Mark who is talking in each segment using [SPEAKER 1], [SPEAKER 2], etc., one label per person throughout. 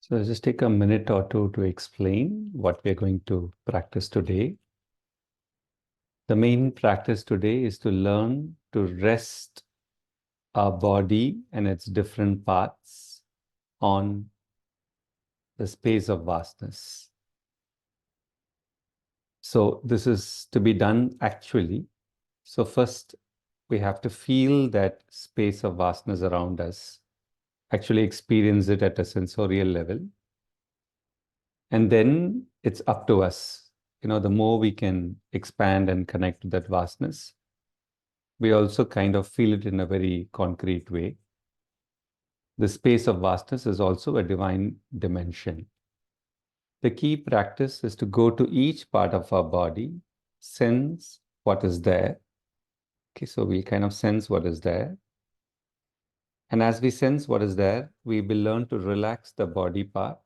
[SPEAKER 1] So I'll just take a minute or two to explain what we're going to practice today. The main practice today is to learn to rest our body and its different parts on the space of vastness. So this is to be done actually. So first we have to feel that space of vastness around us, actually experience it at a sensorial level. And then it's up to us. The more we can expand and connect to that vastness, we also kind of feel it in a very concrete way. The space of vastness is also a divine dimension. The key practice is to go to each part of our body, sense what is there. Okay, so we kind of sense what is there. And as we sense what is there, we will learn to relax the body part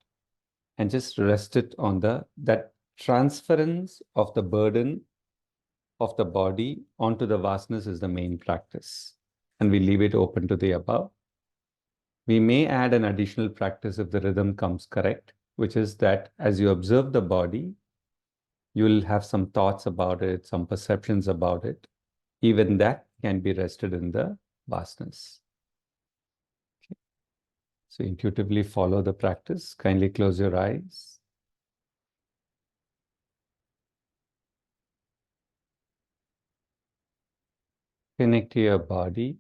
[SPEAKER 1] and just rest it on that transference of the burden of the body onto the vastness is the main practice. And we leave it open to the above. We may add an additional practice if the rhythm comes correct, which is that as you observe the body, you will have some thoughts about it, some perceptions about it. Even that can be rested in the vastness. Okay. So intuitively follow the practice. Kindly close your eyes. Connect to your body.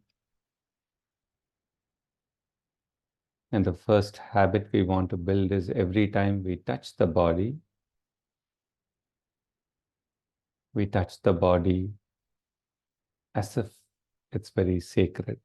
[SPEAKER 1] And the first habit we want to build is every time we touch the body, we touch the body as if it's very sacred.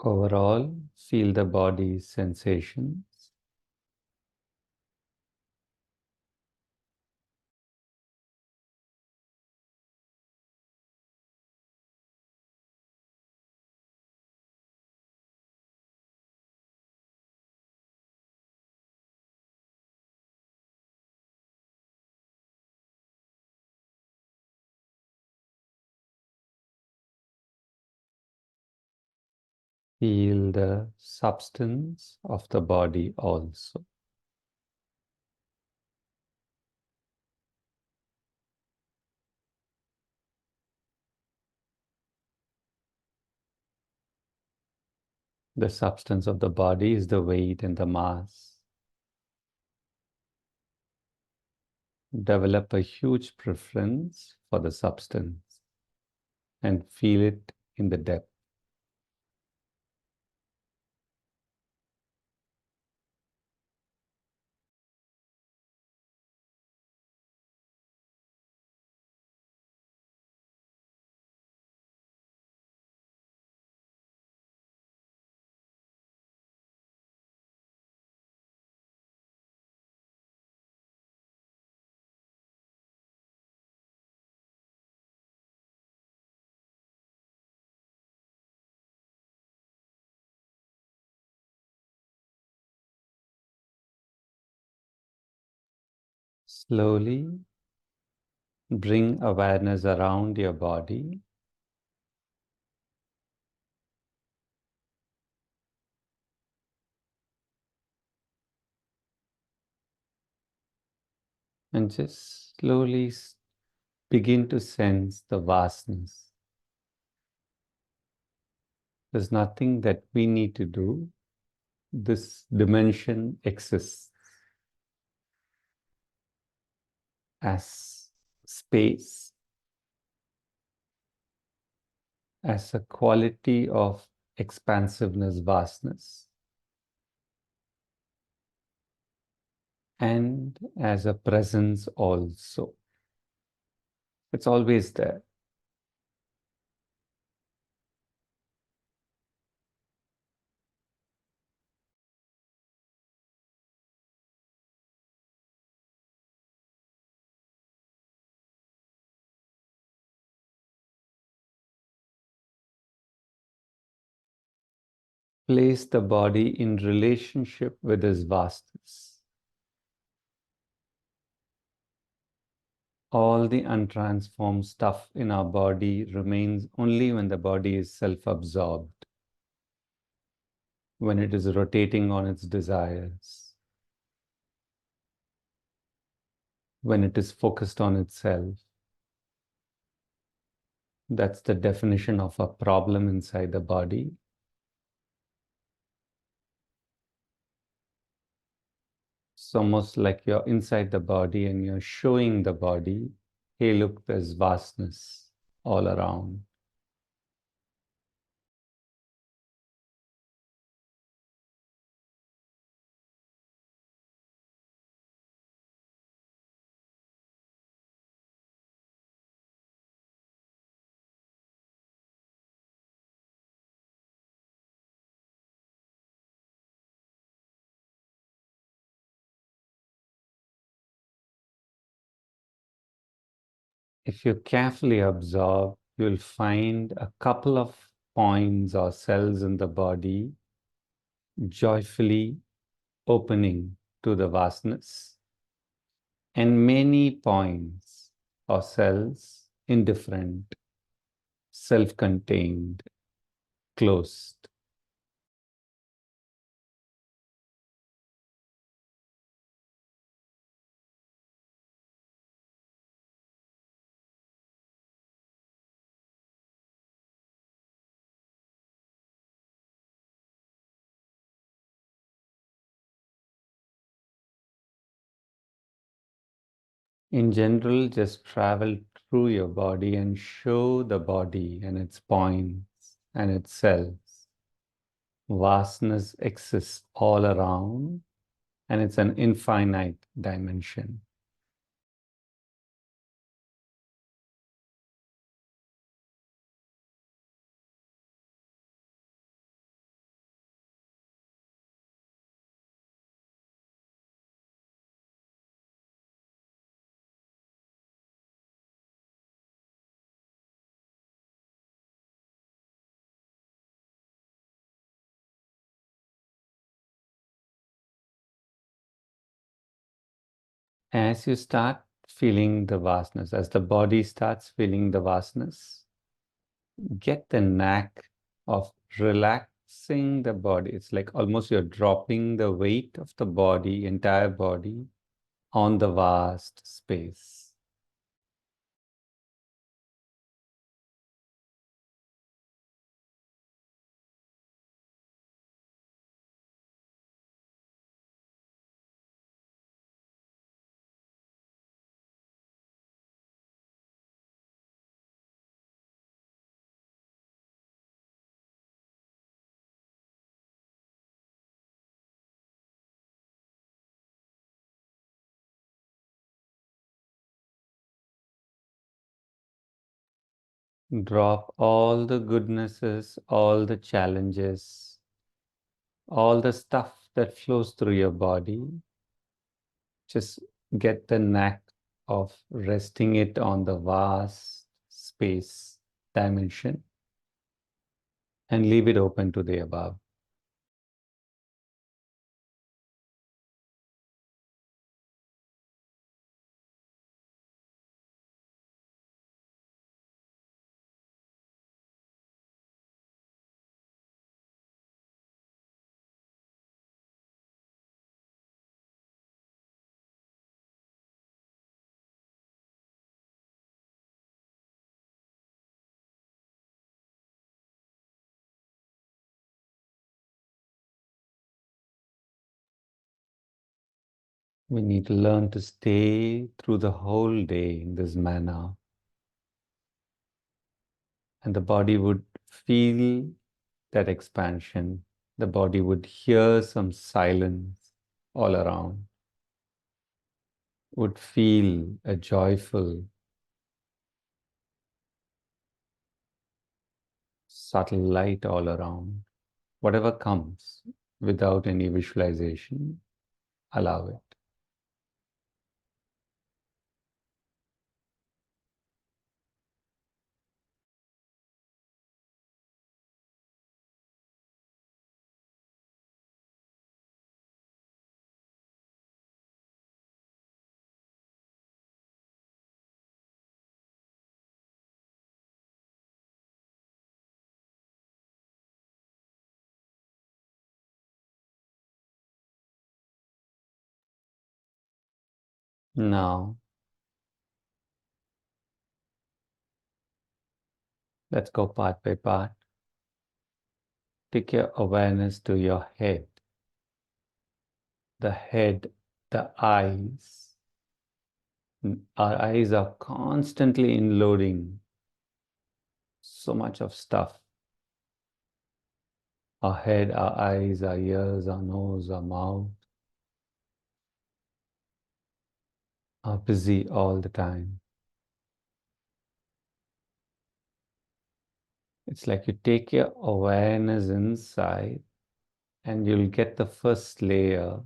[SPEAKER 1] Overall, feel the body's sensations. Feel the substance of the body also. The substance of the body is the weight and the mass. Develop a huge preference for the substance and feel it in the depth. Slowly bring awareness around your body. And just slowly begin to sense the vastness. There's nothing that we need to do. This dimension exists as space, as a quality of expansiveness, vastness, and as a presence also. It's always there. Place the body in relationship with this vastness. All the untransformed stuff in our body remains only when the body is self-absorbed, when it is rotating on its desires, when it is focused on itself. That's the definition of a problem inside the body. It's almost like you're inside the body and you're showing the body, hey, look, there's vastness all around. If you carefully observe, you'll find a couple of points or cells in the body joyfully opening to the vastness, and many points or cells indifferent, self-contained, closed. In general, just travel through your body and show the body and its points and its cells. Vastness exists all around, and it's an infinite dimension. As you start feeling the vastness, as the body starts feeling the vastness, get the knack of relaxing the body. It's like almost you're dropping the weight of the body, entire body, on the vast space. Drop all the goodnesses, all the challenges, all the stuff that flows through your body. Just get the knack of resting it on the vast space dimension and leave it open to the above. We need to learn to stay through the whole day in this manner, and the body would feel that expansion. The body would hear some silence all around, would feel a joyful, subtle light all around. Whatever comes without any visualization, allow it. Now, let's go part by part. Take your awareness to your head. The head, the eyes. Our eyes are constantly unloading so much of stuff. Our head, our eyes, our ears, our nose, our mouth are busy all the time. It's like you take your awareness inside and you'll get the first layer,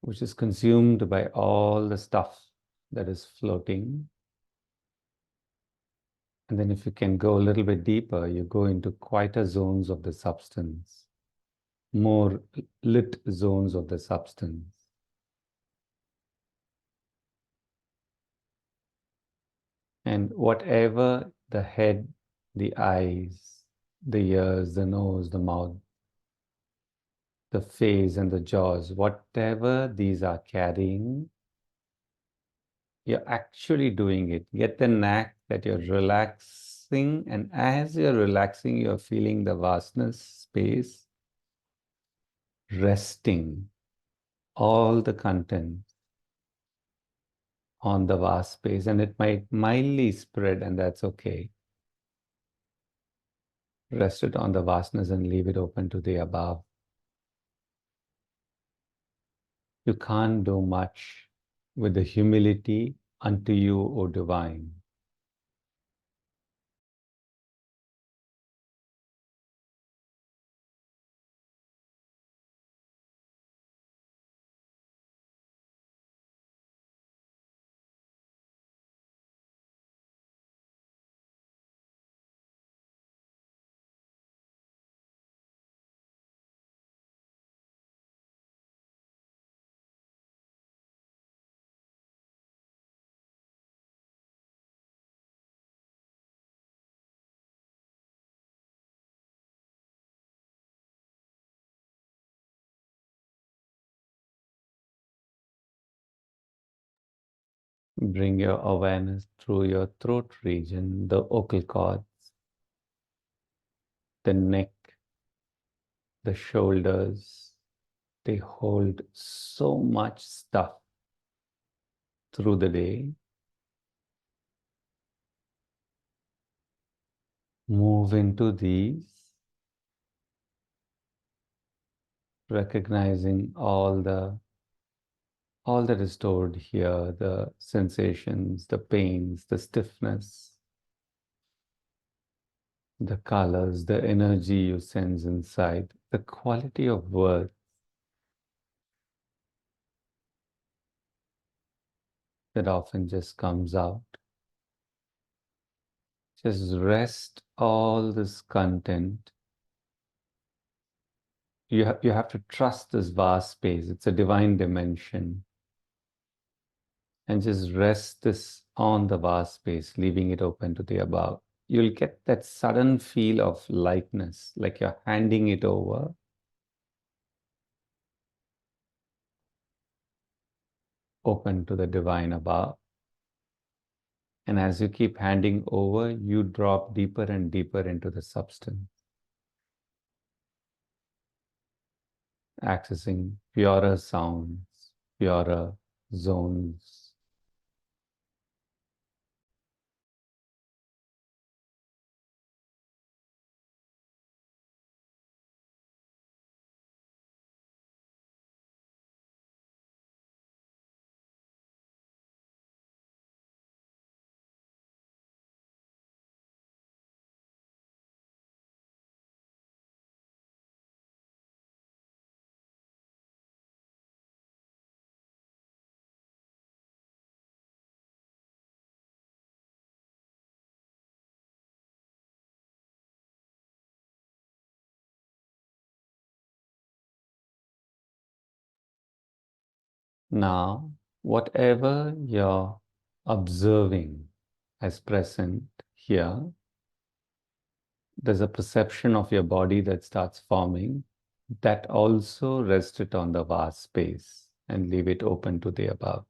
[SPEAKER 1] which is consumed by all the stuff that is floating. And then if you can go a little bit deeper, you go into quieter zones of the substance, more lit zones of the substance. And whatever the head, the eyes, the ears, the nose, the mouth, the face and the jaws, whatever these are carrying, you're actually doing it. Get the knack that you're relaxing, and as you're relaxing, you're feeling the vastness, space, resting all the content on the vast space, and it might mildly spread, and that's okay. Rest it on the vastness and leave it open to the above. You can't do much with the humility unto you, O divine. Bring your awareness through your throat region, the vocal cords, the neck, the shoulders. They hold so much stuff through the day. Move into these, recognizing all that is stored here, the sensations, the pains, the stiffness, the colors, the energy you sense inside, the quality of words that often just comes out. Just rest all this content. You have to trust this vast space. It's a divine dimension. And just rest this on the vast space, leaving it open to the above. You'll get that sudden feel of lightness, like you're handing it over. Open to the divine above. And as you keep handing over, you drop deeper and deeper into the substance, accessing purer sounds, purer zones. Now, whatever you're observing as present here, there's a perception of your body that starts forming that also rested on the vast space. and leave it open to the above.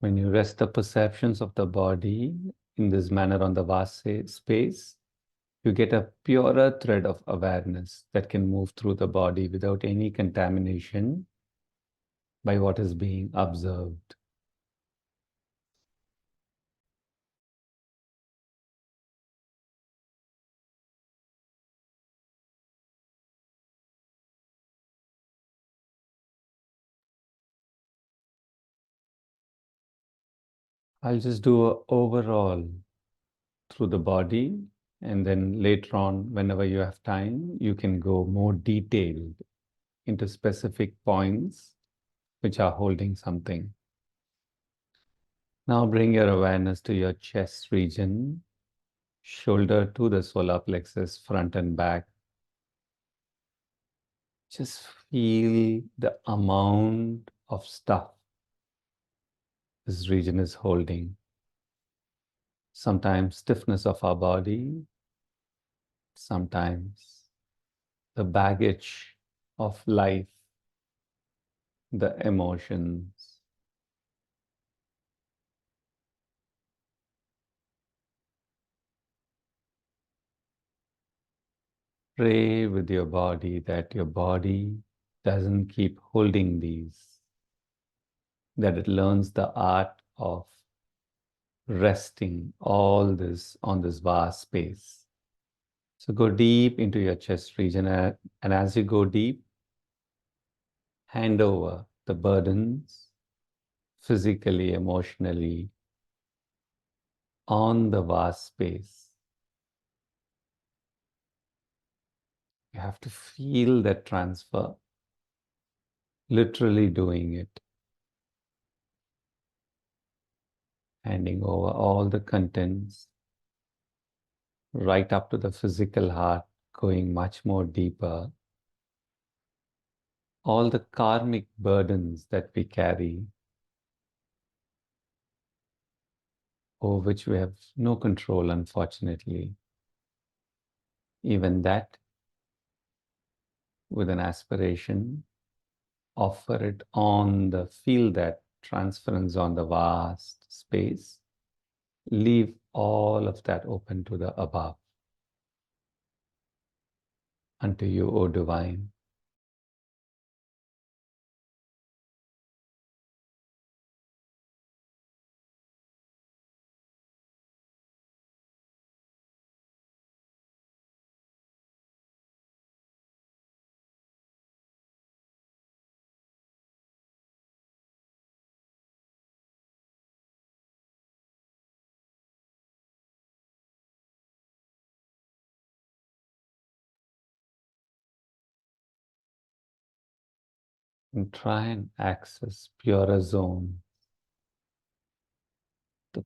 [SPEAKER 1] When you rest the perceptions of the body in this manner on the vast space, you get a purer thread of awareness that can move through the body without any contamination by what is being observed. I'll just do an overall through the body, and then later on, whenever you have time, you can go more detailed into specific points which are holding something. Now bring your awareness to your chest region, shoulder to the solar plexus, front and back. Just feel the amount of stuff this region is holding. Sometimes stiffness of our body, sometimes the baggage of life, the emotions. Pray with your body that your body doesn't keep holding these, that it learns the art of resting all this on this vast space. So go deep into your chest region, and as you go deep, hand over the burdens physically, emotionally on the vast space. You have to feel that transfer, literally doing it, handing over all the contents right up to the physical heart, going much more deeper. All the karmic burdens that we carry, over which we have no control, unfortunately. Even that, with an aspiration, offer it on the, feel that transference on the vast space. Leave all of that open to the above. Unto you, O Divine. And try and access purer zone, the,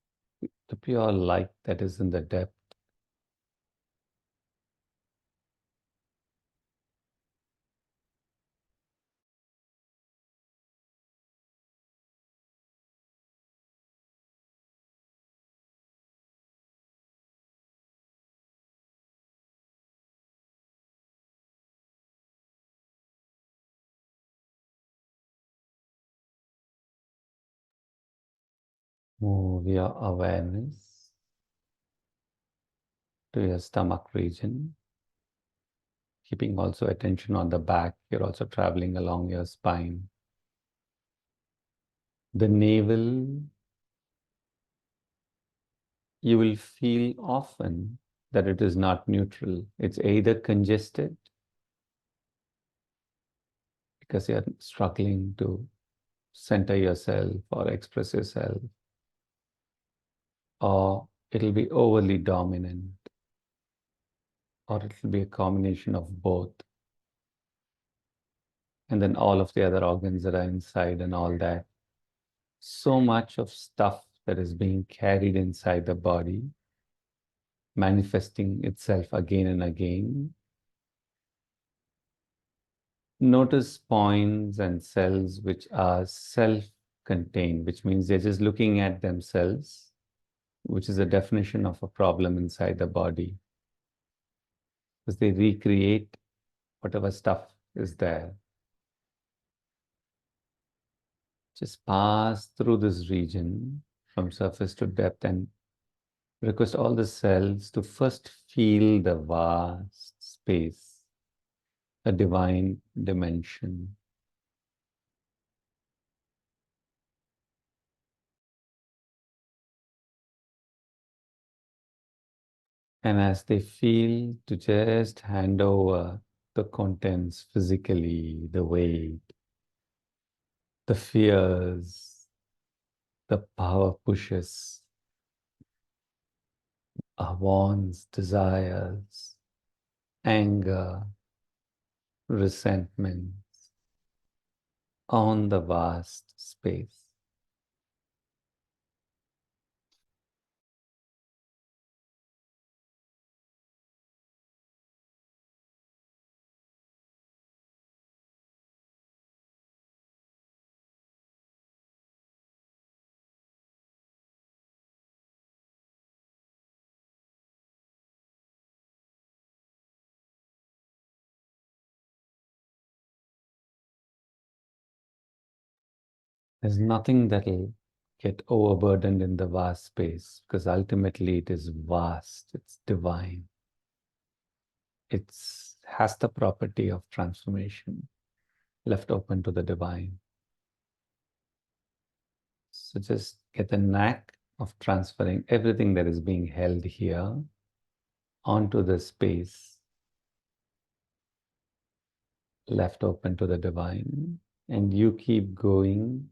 [SPEAKER 1] the pure light that is in the depth. Move your awareness to your stomach region, keeping also attention on the back. You're also traveling along your spine. The navel, you will feel often that it is not neutral. It's either congested because you're struggling to center yourself or express yourself, or it'll be overly dominant, or it'll be a combination of both. And then all of the other organs that are inside and all that. So much of stuff that is being carried inside the body manifesting itself again and again. Notice points and cells which are self-contained, which means they're just looking at themselves, which is a definition of a problem inside the body, because they recreate whatever stuff is there. Just pass through this region from surface to depth and request all the cells to first feel the vast space, a divine dimension. And as they feel, to just hand over the contents physically, the weight, the fears, the power pushes, our wants, desires, anger, resentment on the vast space. There's nothing that'll get overburdened in the vast space, because ultimately it is vast, it's divine. It has the property of transformation, left open to the divine. So just get the knack of transferring everything that is being held here onto the space left open to the divine. And you keep going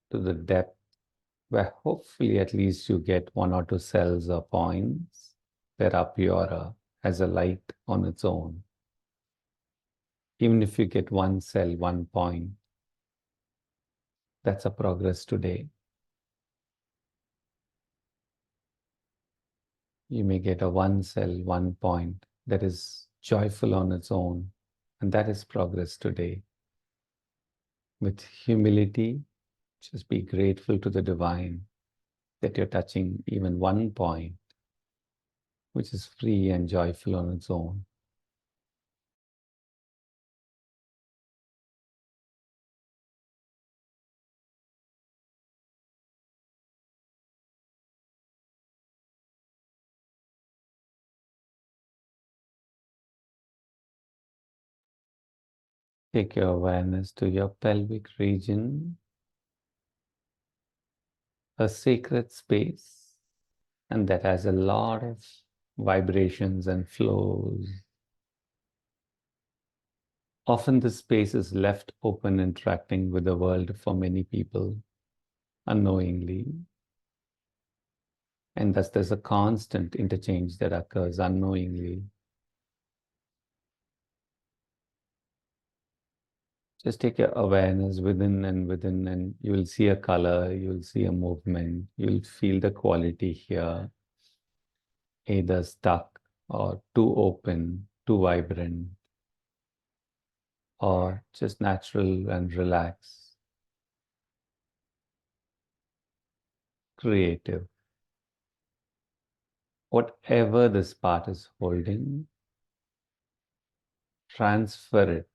[SPEAKER 1] to the depth where hopefully at least you get one or two cells or points that are purer as a light on its own. Even if you get one cell, one point, that's a progress today. You may get a one cell, one point that is joyful on its own, and that is progress today. With humility, just be grateful to the divine that you're touching even one point, which is free and joyful on its own. Take your awareness to your pelvic region, a sacred space, and that has a lot of vibrations and flows. Often this space is left open, interacting with the world for many people unknowingly. And thus there's a constant interchange that occurs unknowingly. Just take your awareness within, and you will see a color, you will see a movement, you will feel the quality here, either stuck or too open, too vibrant, or just natural and relaxed, creative. Whatever this part is holding, transfer it.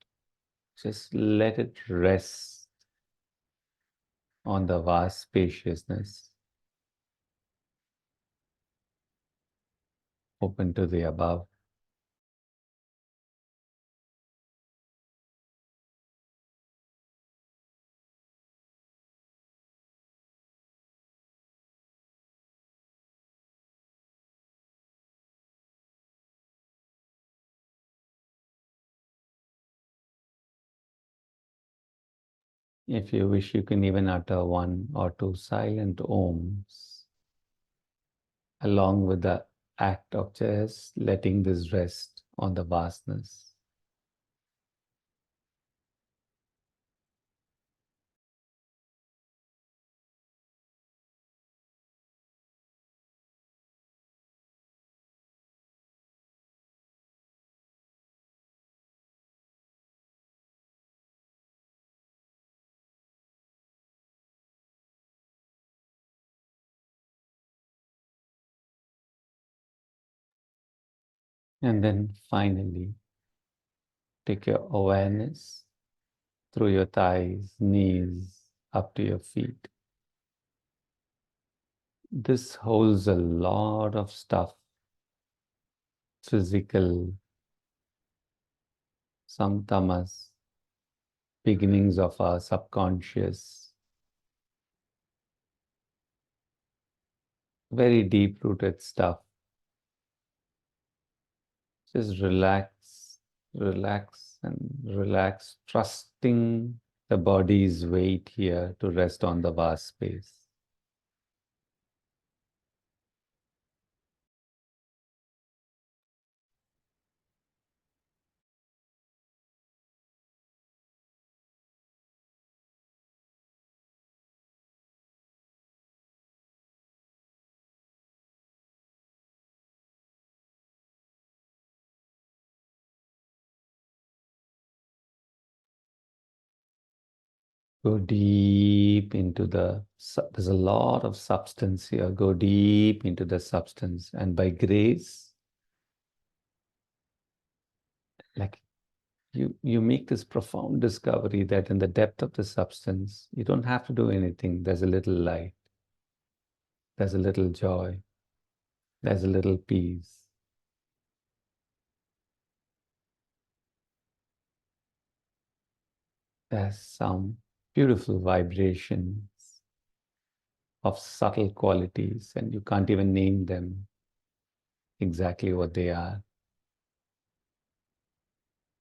[SPEAKER 1] Just let it rest on the vast spaciousness, open to the above. If you wish, you can even utter one or two silent ohms along with the act of just letting this rest on the vastness. And then finally, take your awareness through your thighs, knees, up to your feet. This holds a lot of stuff, physical, some tamas, beginnings of our subconscious, very deep-rooted stuff. Just relax, relax, and relax, trusting the body's weight here to rest on the vast space. Go deep into there's a lot of substance here. Go deep into the substance, and by grace, like you make this profound discovery that in the depth of the substance, you don't have to do anything. There's a little light, there's a little joy, there's a little peace. There's some beautiful vibrations of subtle qualities, and you can't even name them exactly what they are.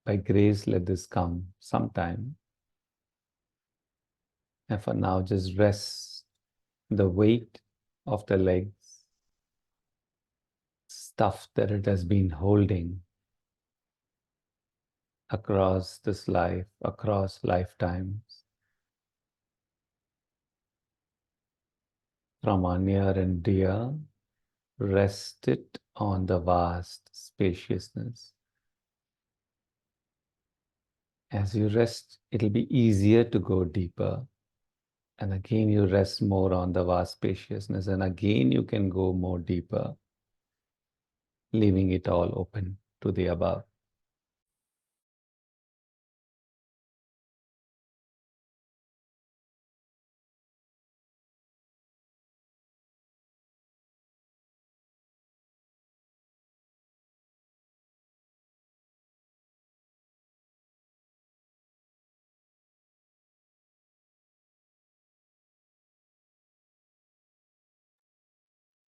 [SPEAKER 1] By grace, let this come sometime. And for now, just rest the weight of the legs, stuff that it has been holding across this life, across lifetimes, from our near and dear, rest it on the vast spaciousness. As you rest, it'll be easier to go deeper. And again, you rest more on the vast spaciousness. And again, you can go more deeper, leaving it all open to the above.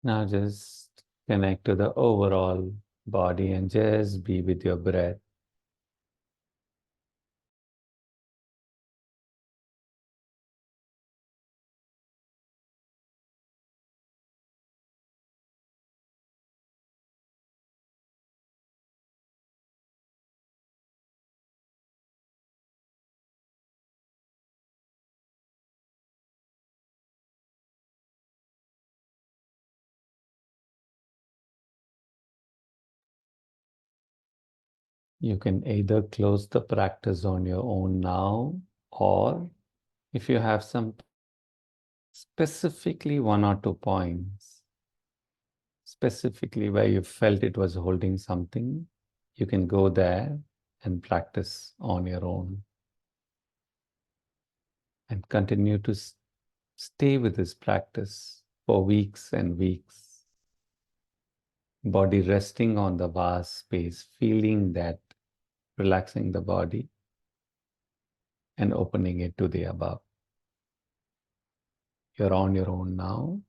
[SPEAKER 1] Now just connect to the overall body and just be with your breath. You can either close the practice on your own now, or if you have some specifically one or two points, specifically where you felt it was holding something, you can go there and practice on your own. And continue to stay with this practice for weeks and weeks. Body resting on the vast space, feeling that, relaxing the body and opening it to the above. You're on your own now.